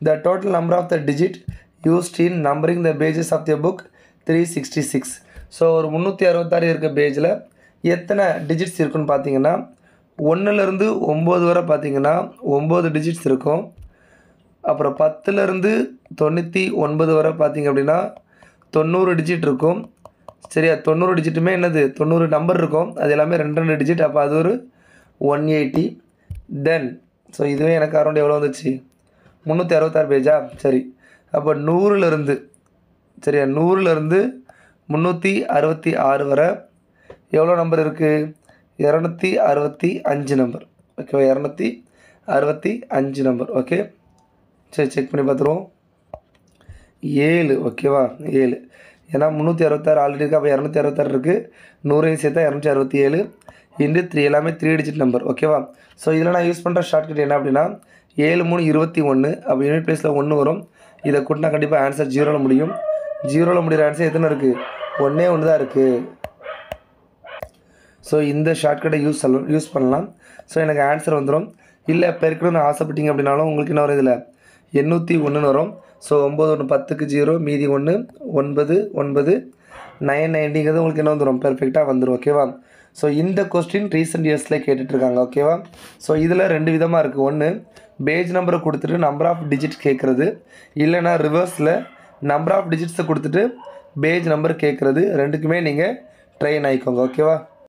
The total number of the digit used in numbering the pages of the book 366. So ஒரு 366 இருக்க பேஜில் எத்தனை digits இருக்குன்னு பார்த்தீங்கன்னா 1லேருந்து 9 வரை பார்த்தீங்கன்னா 9 டிஜிட்ஸ் இருக்கும். அப்புறம் 10லேருந்து 99 வரை பார்த்தீங்க அப்படின்னா 90 டிஜிட் இருக்கும். சரியா, 90 டிஜிட்டுமே என்னது 90 நம்பர் இருக்கும். அது எல்லாமே 2 டிஜிட். அப்போ அது ஒரு 180. தென் ஸோ இதுவே எனக்கு அரௌண்ட் எவ்வளோ வந்துச்சு 366 பேஜா. சரி, அப்போ 100லேருந்து சரியா 100லேருந்து 366 வரை எவ்வளோ நம்பர் இருக்குது 265 நம்பர். ஓகேவா, 265 நம்பர். ஓகே, சரி செக் பண்ணி பார்த்துருவோம். 7. ஓகேவா, 7. ஏன்னா 366 ஆல்ரெடி இருக்குது. அப்போ 266 இருக்குது. 100 சேர்த்தா 267 இன்டு 3 எல்லாமே 3 டிஜிட் நம்பர். ஓகேவா, ஸோ இதில் நான் யூஸ் பண்ணுற ஷார்ட்கட் என்ன அப்படின்னா 7 3 21. அப்போ யூனிட் பிளேஸில் 1 வரும். இதை கூட்டினா கண்டிப்பாக ஆன்சர் 0ல் முடியும். 0ல் முடிகிற ஆன்சர் எத்தனை இருக்குது 1 தான் இருக்குது. ஸோ இந்த ஷார்ட்கட்டை யூஸ் பண்ணலாம். ஸோ எனக்கு ஆன்சர் வந்துடும். இல்லை பெருக்கணும்னு ஆசைப்பட்டீங்க அப்படின்னாலும் உங்களுக்கு என்ன வரும், இதில் 801 வரும். ஸோ 9 1 10க்கு 0 மீதி 1 9 9 990ங்கிறது உங்களுக்கு என்ன வந்துடும் பெர்ஃபெக்டாக வந்துடும். ஓகேவா, ஸோ இந்த கொஸ்டின் ரீசெண்ட் இயர்ஸில் கேட்டுட்ருக்காங்க. ஓகேவா, ஸோ இதில் 2 விதமாக இருக்குது. ஒன்று பேஜ் நம்பரை கொடுத்துட்டு நம்பர் ஆஃப் டிஜிட்ஸ் கேட்குறது, இல்லைனா ரிவர்ஸில் நம்பர் ஆஃப் டிஜிட்ஸை கொடுத்துட்டு பேஜ் நம்பர் கேட்குறது. ரெண்டுக்குமே நீங்கள் ட்ரெயின் ஆகிக்கோங்க. ஓகேவா.